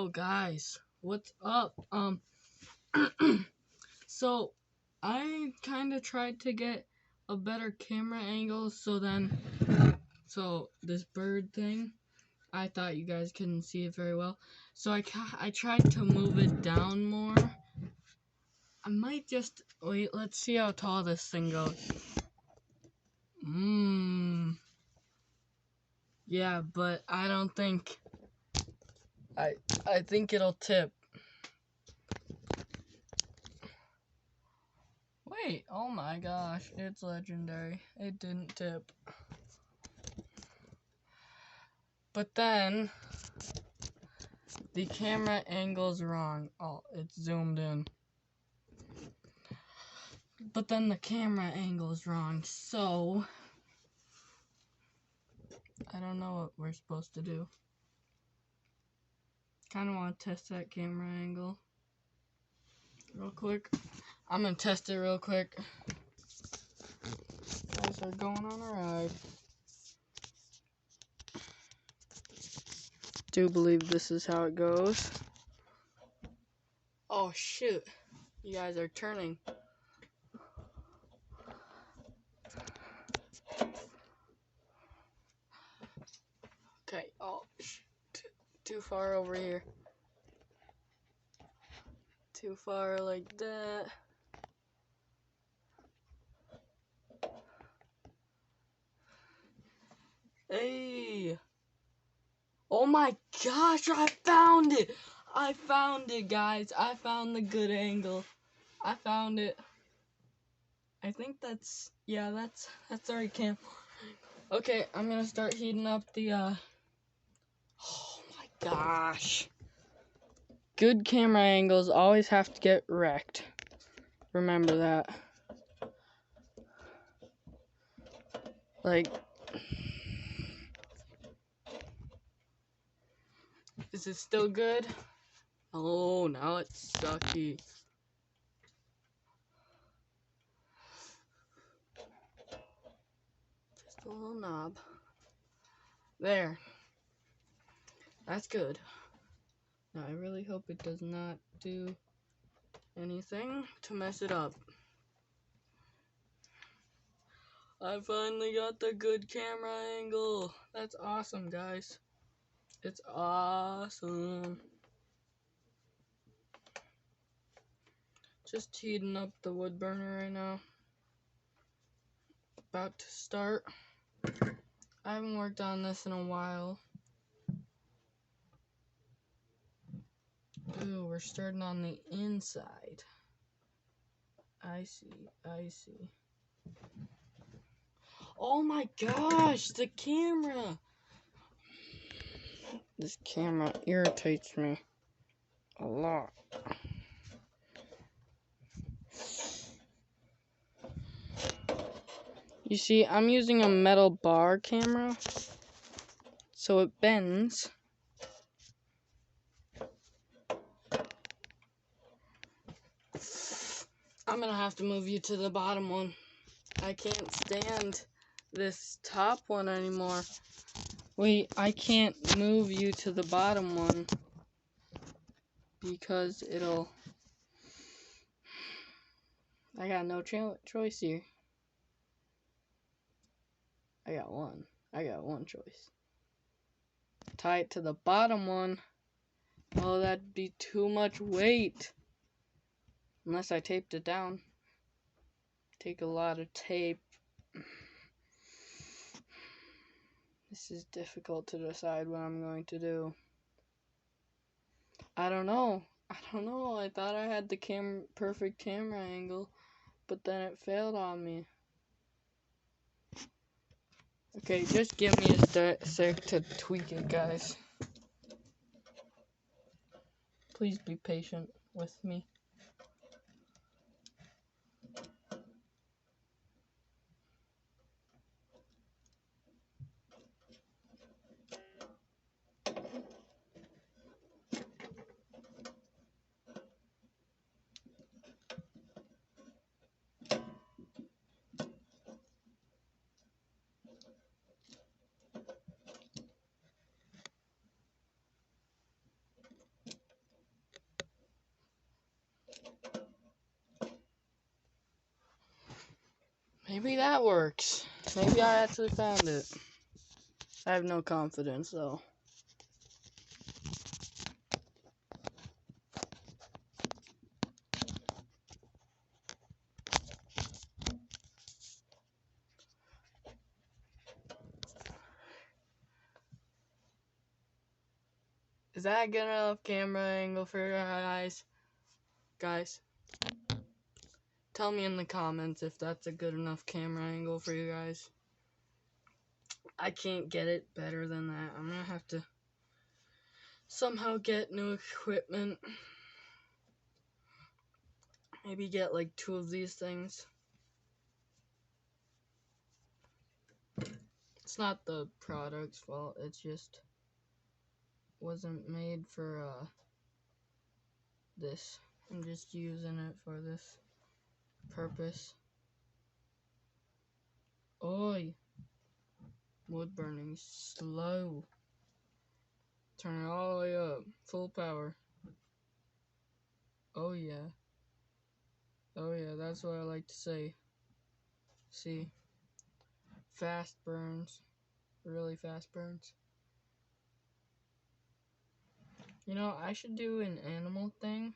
Yo guys, what's up? So I kind of tried to get a better camera angle so this bird thing, I thought you guys couldn't see it very well. So I tried to move it down more. I might just wait, let's see how tall this thing goes. Yeah, but I don't think I think it'll tip. Wait, oh my gosh, it's legendary. It didn't tip. But then, the camera angle's wrong. Oh, it's zoomed in. But then the camera angle's wrong, so I don't know what we're supposed to do. Kinda wanna test that camera angle real quick. I'm gonna test it real quick. Guys are going on a ride. Do believe this is how it goes. Oh shoot, you guys are turning. Okay, oh too far over here. Too far like that. Hey! Oh my gosh, I found it! I found it, guys. I found the good angle. I found it. I think that's, yeah, that's our cam. Okay, I'm gonna start heating up the, oh my gosh. Good camera angles always have to get wrecked. Remember that. Like, is it still good? Oh, now it's sucky. Just a little knob. There. That's good. Now, I really hope it does not do anything to mess it up. I finally got the good camera angle. That's awesome, guys. It's awesome. Just heating up the wood burner right now. About to start. I haven't worked on this in a while. Ooh, we're starting on the inside. I see. Oh my gosh, the camera! This camera irritates me a lot. You see, I'm using a metal bar camera, so it bends. I'm gonna have to move you to the bottom one. I can't stand this top one anymore. Wait, I can't move you to the bottom one because I got no choice here. I got one choice. Tie it to the bottom one. Oh, that'd be too much weight. Unless I taped it down. Take a lot of tape. This is difficult to decide what I'm going to do. I don't know. I thought I had the perfect camera angle, but then it failed on me. Okay, just give me a sec to tweak it, guys. Please be patient with me. Maybe that works. Maybe I actually found it. I have no confidence though. Is that a good enough camera angle for your eyes? Guys, tell me in the comments if that's a good enough camera angle for you guys. I can't get it better than that. I'm gonna have to somehow get new equipment. Maybe get like 2 of these things. It's not the product's fault, it's just wasn't made for this. I'm just using it for this purpose. Oi! Wood burning slow. Turn it all the way up. Full power. Oh yeah. Oh yeah, that's what I like to say. See? Fast burns. Really fast burns. You know, I should do an animal thing.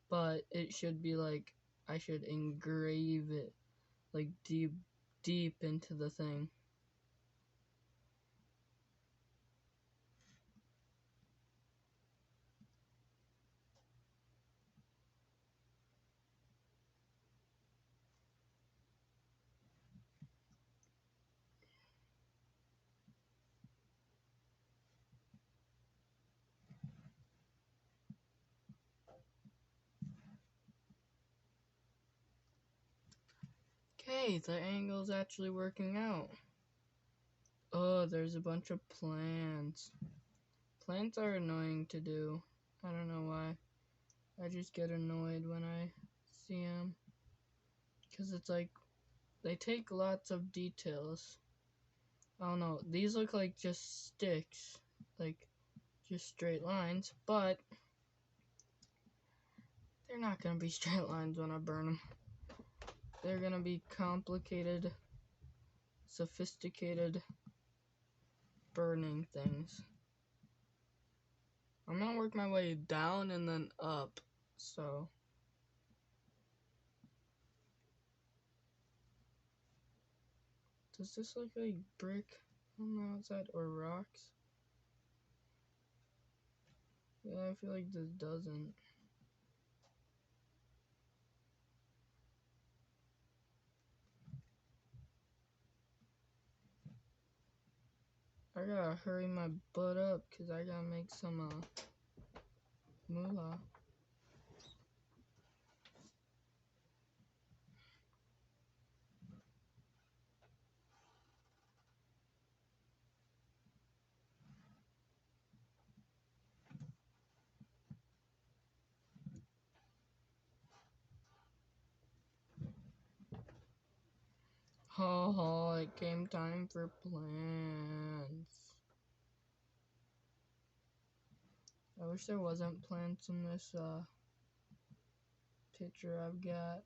But it should be like, I should engrave it. Like deep into the thing. Okay, the angle's actually working out. Oh, there's a bunch of plants. Plants are annoying to do. I don't know why. I just get annoyed when I see them. Because it's like, they take lots of details. I don't know, these look like just sticks. Like, just straight lines. But, they're not gonna be straight lines when I burn them. They're gonna be complicated, sophisticated burning things. I'm gonna work my way down and then up, so. Does this look like brick on the outside or rocks? Yeah, I feel like this doesn't. I gotta hurry my butt up because I gotta make some moolah. Oh, it came time for plants. I wish there wasn't plants in this picture I've got.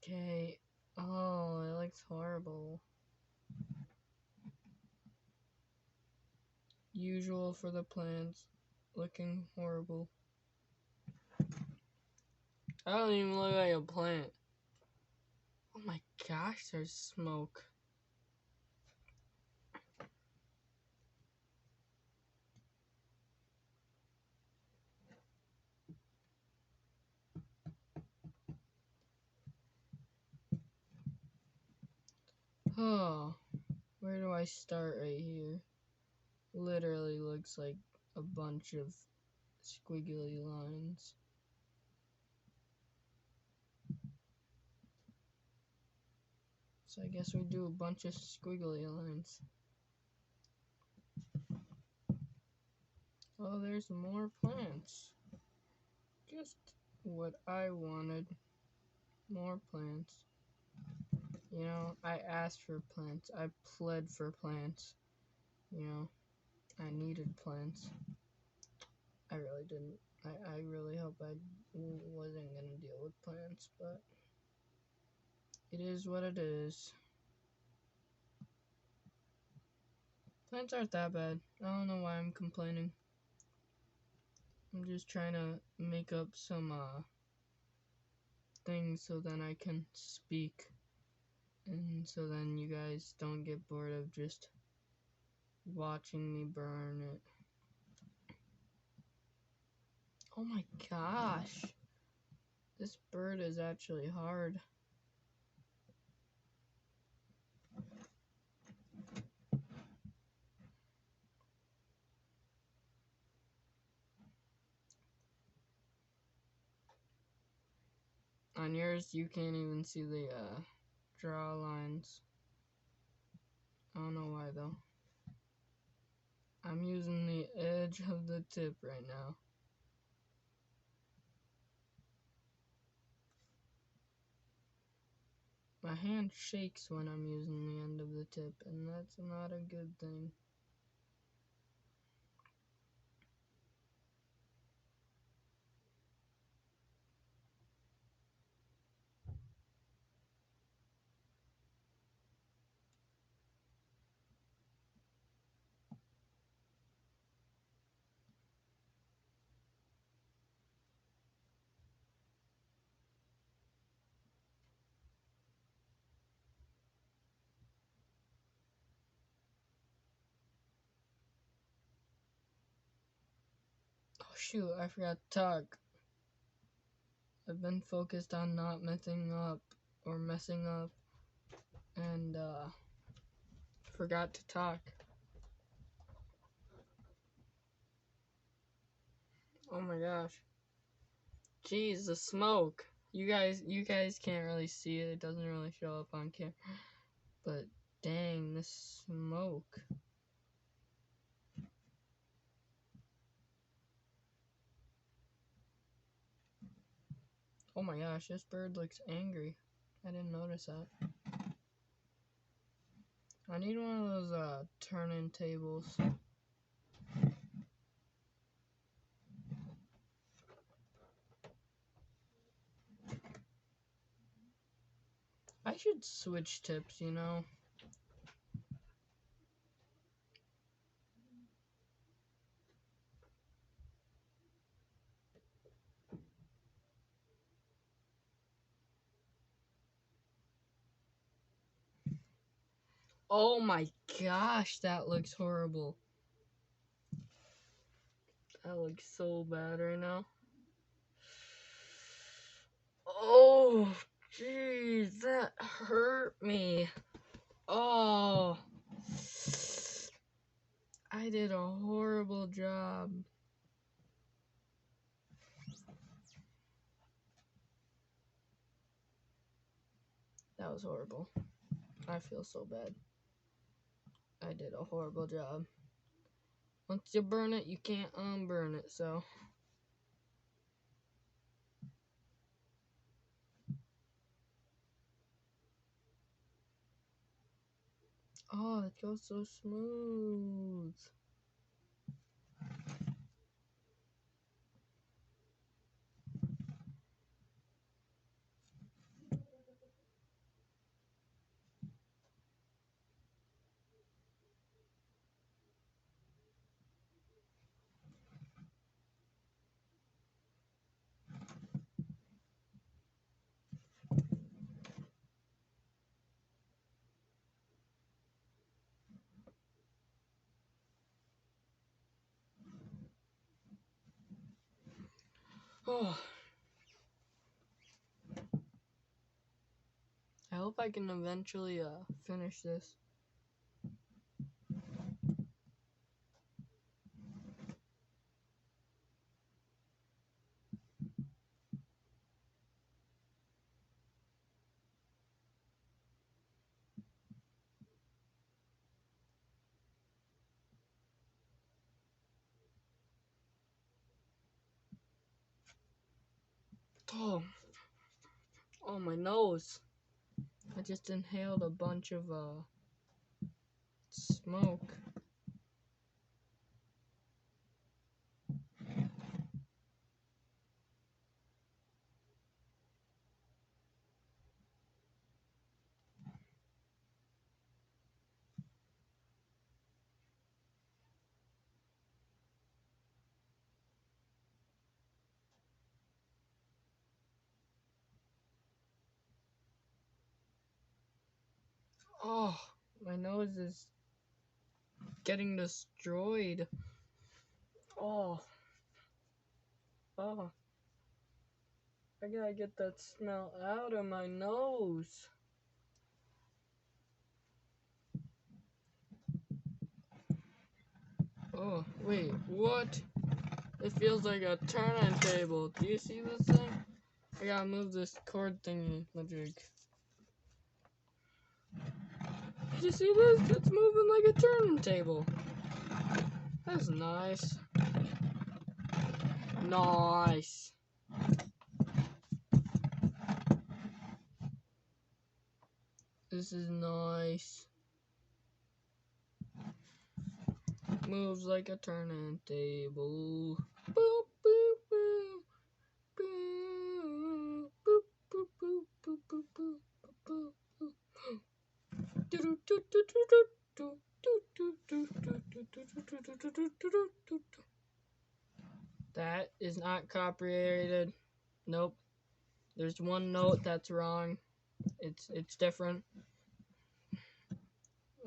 Okay. Oh, it looks horrible. Usual for the plants. Looking horrible. I don't even look like a plant. Oh my gosh, there's smoke. Oh, where do I start right here? Literally looks like a bunch of squiggly lines. So I guess we do a bunch of squiggly lines. Oh, there's more plants. Just what I wanted. More plants. You know, I asked for plants. I pled for plants. You know, I needed plants. I really didn't. I really hope I wasn't going to deal with plants, but it is what it is. Plants aren't that bad. I don't know why I'm complaining. I'm just trying to make up some things so then I can speak. And so then you guys don't get bored of just watching me burn it. Oh my gosh. This bird is actually hard. On yours, you can't even see the draw lines. I don't know why though. I'm using the edge of the tip right now. My hand shakes when I'm using the end of the tip, and that's not a good thing. Oh shoot, I forgot to talk. I've been focused on not messing up, and forgot to talk. Oh my gosh. Jeez, the smoke. You guys can't really see it. It doesn't really show up on camera. But dang, the smoke. Oh my gosh, this bird looks angry. I didn't notice that. I need one of those turn-in tables. I should switch tips, you know. Oh my gosh, that looks horrible. That looks so bad right now. Oh, jeez, that hurt me. Oh, I did a horrible job. That was horrible. I feel so bad. I did a horrible job. Once you burn it, you can't unburn it, so. Oh, it goes so smooth. Oh. I hope I can eventually finish this. Oh, oh, my nose. I just inhaled a bunch of smoke. Oh, my nose is getting destroyed. Oh, oh, I gotta get that smell out of my nose. Oh, wait, what? It feels like a turntable. Do you see this thing? I gotta move this cord thingy, magic. Did you see this? It's moving like a turntable. That's nice. Nice. This is nice. Moves like a turntable. Boop, boop, boop. Boop, boop, boop, boop, boop, boop, boop, boop, boop. Do, do, do, do, do, do, do, do, do, do, do, do, do, do, do, do, do, do. That is not copyrighted. Nope. There's one note that's wrong. It's different.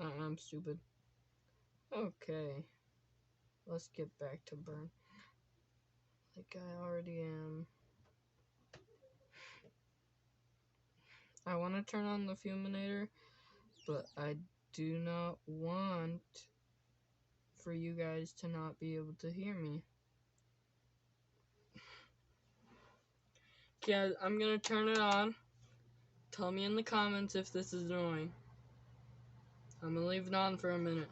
I'm stupid. Okay. Let's get back to burn. Like I already am. I want to turn on the Fuminator, but I do not want for you guys to not be able to hear me. Okay, I'm gonna turn it on. Tell me in the comments if this is annoying. I'm gonna leave it on for a minute.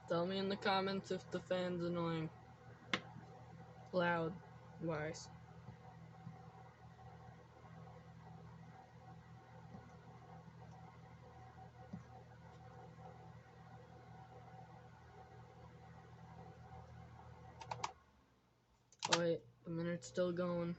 Tell me in the comments if the fan's annoying. Loud wise. Oh wait, the minute's still going.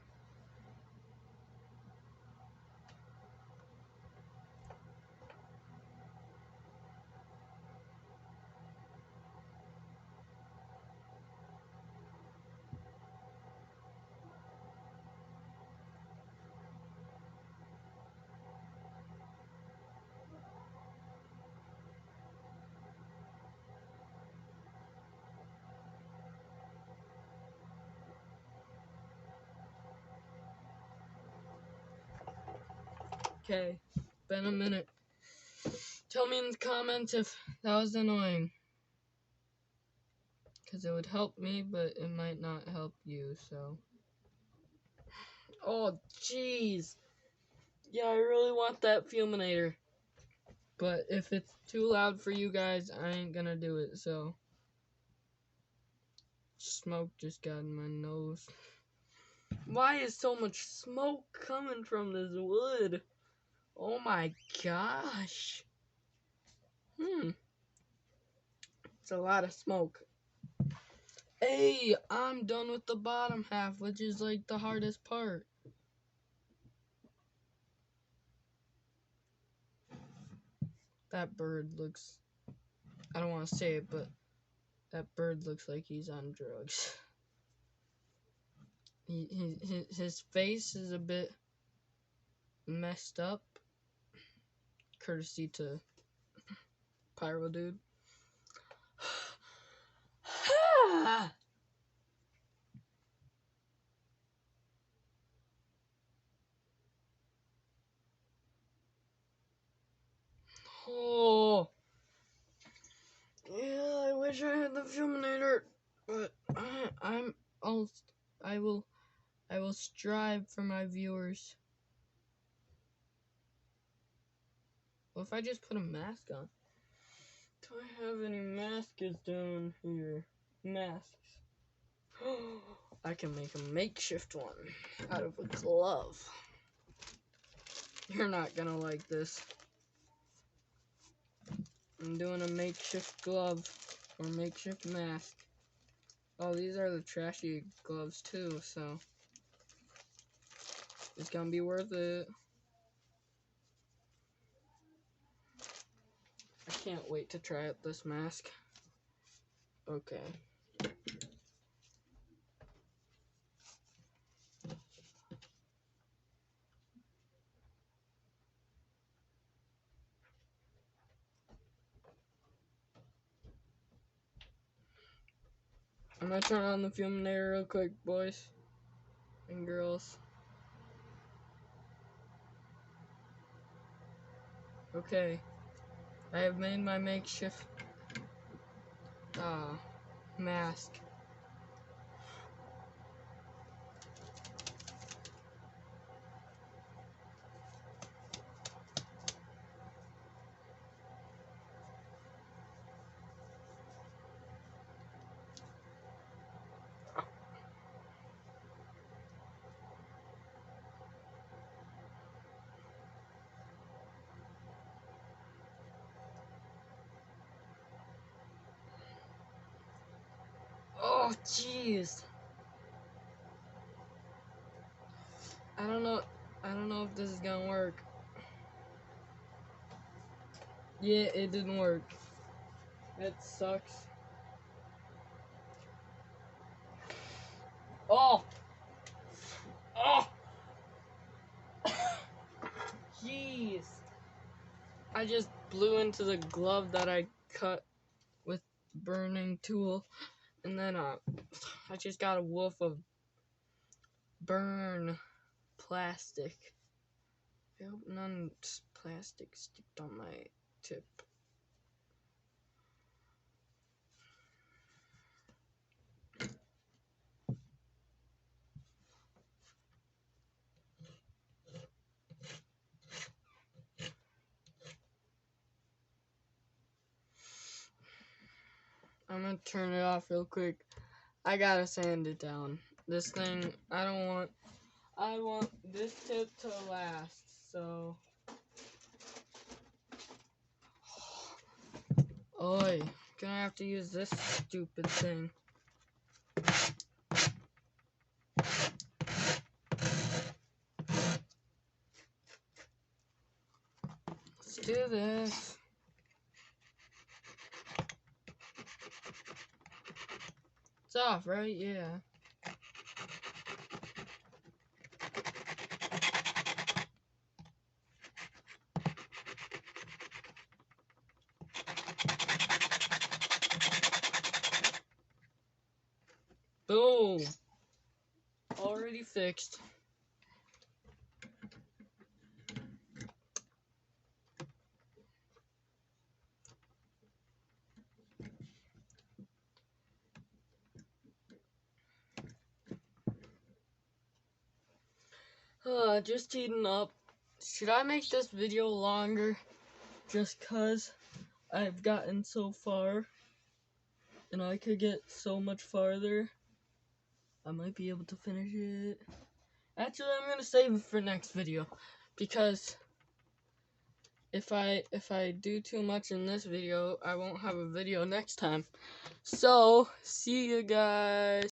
Okay, been a minute. Tell me in the comments if that was annoying. Because it would help me, but it might not help you, so. Oh, jeez. Yeah, I really want that Fuminator. But if it's too loud for you guys, I ain't gonna do it, so. Smoke just got in my nose. Why is so much smoke coming from this wood? Oh my gosh. It's a lot of smoke. Hey, I'm done with the bottom half, which is like the hardest part. That bird looks, I don't want to say it, but that bird looks like he's on drugs. His face is a bit messed up, courtesy to Pyro Dude. Oh, yeah, I wish I had the Fuminator, but I will strive for my viewers. Well, if I just put a mask on. Do I have any masks down here? Masks. I can make a makeshift one out of a glove. You're not gonna like this. I'm doing a makeshift glove or makeshift mask. Oh, these are the trashy gloves too, so it's gonna be worth it. I can't wait to try out this mask. Okay. I'm gonna turn on the Fuminator real quick, boys and girls. Okay. I have made my makeshift mask. Oh, jeez. I don't know if this is gonna work. Yeah, it didn't work. That sucks. Oh! Oh! Jeez. I just blew into the glove that I cut with burning tool, and then I just got a whiff of burn plastic. I hope none plastic sticked on my tip. I'm gonna turn it off real quick. I gotta sand it down. This thing, I want this tip to last, so. Oi, gonna have to use this stupid thing. Let's do this. It's off, right? Yeah. Boom. Already fixed. Just heating up. Should I make this video longer? Just cause I've gotten so far and I could get so much farther. I might be able to finish it. Actually, I'm gonna save it for next video because if I do too much in this video, I won't have a video next time. So, see you guys.